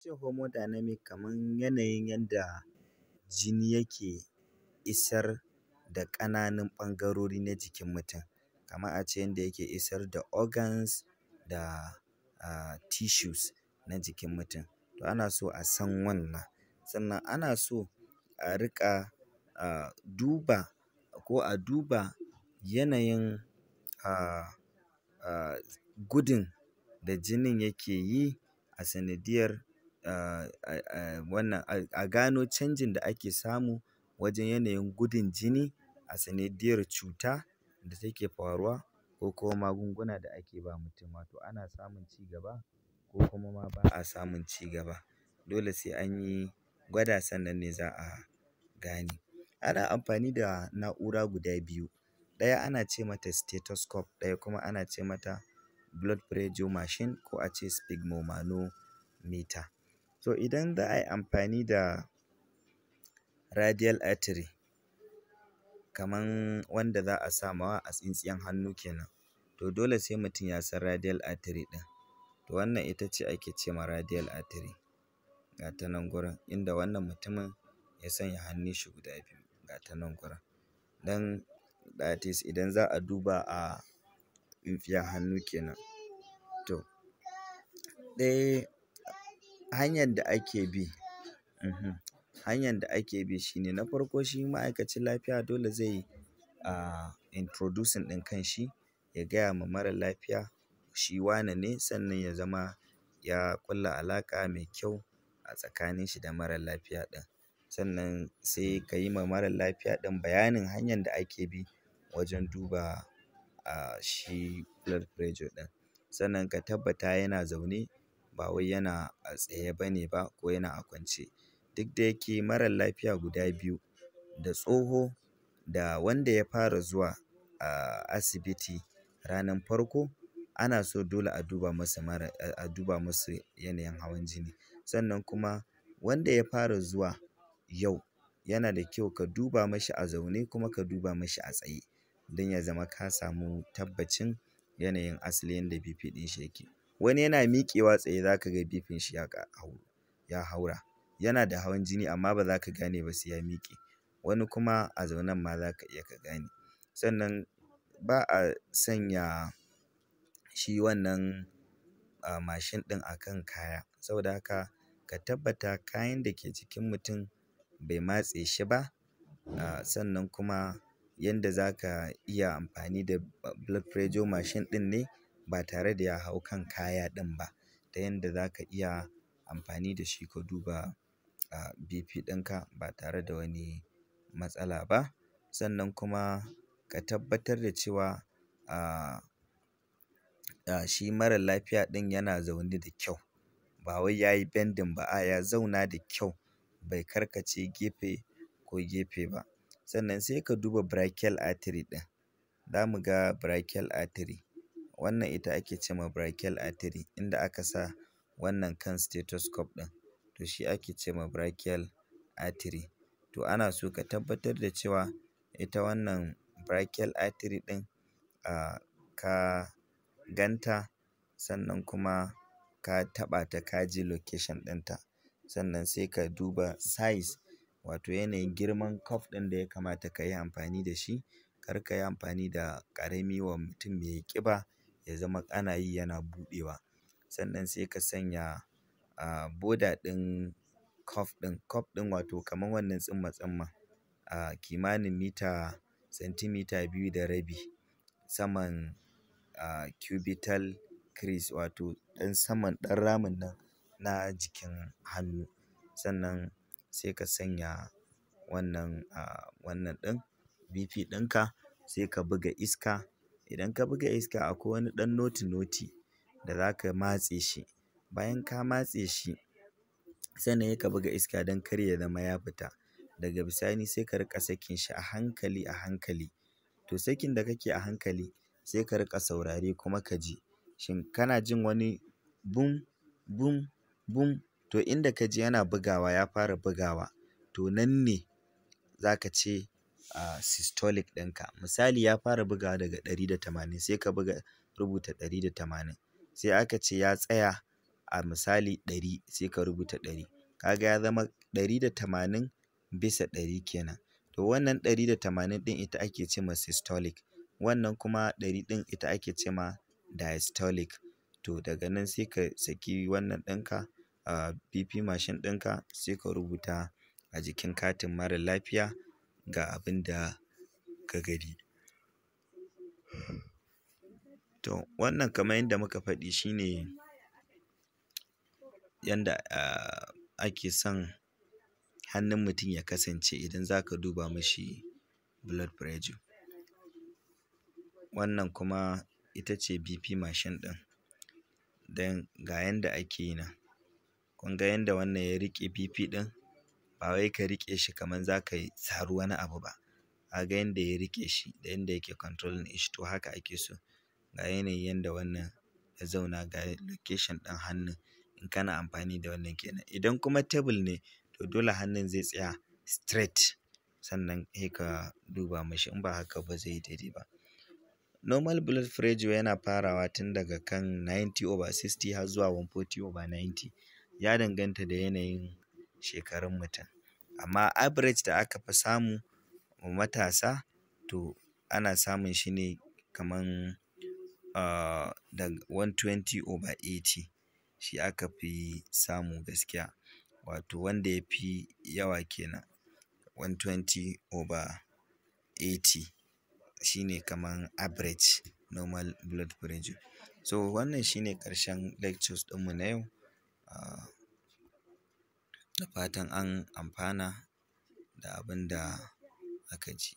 ce hemodynamic kaman yanayin yanda jini yake isar da ƙananun ɓangarori na jikin mutum. Kaman a ce yanda yake isar da organs da tissues na jikin mutum. To ana so a san wannan. Sannan ana so a riƙa duba ko a duba yanayin gudun da jinin yake yi a sanadiyar a gano canjin da ake samu wajen yanayin gudun jini a sanadiyar cuta da take faruwa ko kuma magunguna da ake ba mutum. Wato ana samun ci gaba ko kuma ma ba a samun ci gaba. Dole sai an yi gwada sannan ne za a gane. Ana amfani da na'ura guda biyu. Ɗaya ana ce mata stethoscope, ɗaya kuma ana ce mata blood pressure machine ko a ce sphygmomanometer. To idan za a yi amfani da radial artery kaman wanda za a sa mawa a tsintsiyan hannu kenan, to dole sai mutum ya san radial artery ɗin. To wannan ita ce ake ce ma radial artery. Ga ta nan gurin inda wannan mutumin ya sanya hannun shi guda biyu. Ga ta nan gurin. Don that is idan za a duba a tsintsiyan hannu kenan. To, hanyar da ake bi shine na farko shi ma'aikacin lafiya dole zai introducing ɗin kanshi, ya gaya ma mara lafiya shi wane ne, sannan ya zama ya ƙulla alaƙa mai kyau a tsakanin shi da mara lafiya ɗin. Sannan sai ka yi ma mara lafiya ɗin bayanin hanyar da ake bi wajen duba shi blood pressure ɗin. Sannan ka tabbata yana zaune ba wai yana a tsaye bane ba ko yana a kwance. Duk da yake mara lafiya guda biyu, da tsoho da wanda ya fara zuwa asibiti ranar farko, ana so dole a duba musu yanayin hawan jini. Sannan kuma wanda ya fara zuwa yau, yana da kyau ka duba mashi a zaune kuma ka duba mashi a tsaye don ya zama ka samu tabbacin yanayin asalin yanda BP ɗin shi yake. Wani yana miƙewa tsaye za ka ga BP shi ya haura. Yana da hawan jini amma ba za ka gane ba sai ya miƙe. Wani kuma a zaunen ma za ka iya ka gane. Sannan ba a sanya shi wannan mashin ɗin a kan kaya. Saboda haka ka tabbata kayan da ke jikin mutum bai matse shi ba. Sannan kuma yanda za ka iya amfani da blood pressure machine ɗin ne ba tare da ya hau kan kaya ɗin ba. Ta yanda za ka iya amfani da shi ka duba BP ɗinka ba tare da wani matsala ba. Sannan kuma ka tabbatar da cewa shi mara lafiya ɗin yana zaune da kyau. Ba wai ya yi bending ba, ya zauna da kyau bai karkace gefe ko gefe ba. Sannan sai ka duba brachial artery ɗin. Za mu ga brachial artery. Wannan ita ake ce ma brachial artery inda aka sa wannan kan stethoscope ɗin. To shi ake ce ma brachial artery. To ana so ka tabbatar da cewa ita wannan brachial artery ɗin ka ganta, sannan kuma ka taɓa ta ka ji location ɗinta. Sannan sai ka duba size, wato yanayin girman cuff ɗin da ya kamata ka yi amfani da shi. Kar ka yi amfani da ƙarami wa mutum mai ƙiba ya zama ana yi yana buɗewa. Sannan sai ka sanya border ɗin cuff ɗin wato kamar wannan tsimma-tsimma kimanin centimeter 2.5 saman cubital crease, wato ɗan saman ɗan ramin nan na jikin hannu. Sannan sai ka sanya wannan ɗin BP ɗinka, sai ka buga iska. Idan ka buga iska akwai wani ɗan noti da za ka matse shi. Bayan ka matse shi, sannan sai ka buga iska don kar ya zama ya fita. Daga bisani sai ka riƙa sakin shi a hankali a hankali. To sakin da kake a hankali sai ka riƙa saurare kuma ka ji. Shin kana jin wani bum, bum, bum? To inda ka ji yana bugawa, ya fara bugawa, to nan ne za ka ce systolic ɗinka. Misali ya fara bugawa daga 180 sai ka rubuta 180. Sai aka ce ya tsaya a misali 100 sai ka rubuta 100. Kaga ya zama 180/100 kenan. To wannan 180 ɗin ita ake ce ma systolic. Wannan kuma 100 ɗin ita ake ce ma diastolic. To daga nan sai ka saki wannan ɗinka BP machine ɗinka sai ka rubuta a jikin katin mara lafiya ga abin da ka gani. To wannan kamar yadda muka faɗi shine yanda ake son hannun mutum ya kasance idan za ka duba mashi blood pressure. Wannan kuma ita ce BP machine ɗin. Don ga yanda ake yi nan. Kun ga yanda wannan ya riƙe BP ɗin? Ba wai ka riƙe shi kamar za ka sari wani abu ba. Ka ga yanda ya riƙe shi da yanda yake controlling ɗin shi, to haka ake so. Ga yanayin yanda wannan ya zauna, ga location ɗin hannun in kana amfani da wannan kenan. Idan kuma table ne, to dole hannun zai tsaya straight sannan sai ka duba mashi, in ba haka ba zai yi daidai ba. Normal blood pressure yana farawa tun daga kan 90/60 har zuwa 140/90. Ya danganta da yanayin shekarun mutum. Amma average da aka fi samu wa matasa, to ana samun shi ne kaman daga 120/80. Shi aka fi samu gaskiya. Wato wanda ya fi yawa kenan 120/80 shine kaman average normal blood pressure. So wannan shine ƙarshen lectures ɗinmu na yau. Da fatan an amfana da abin da aka ji.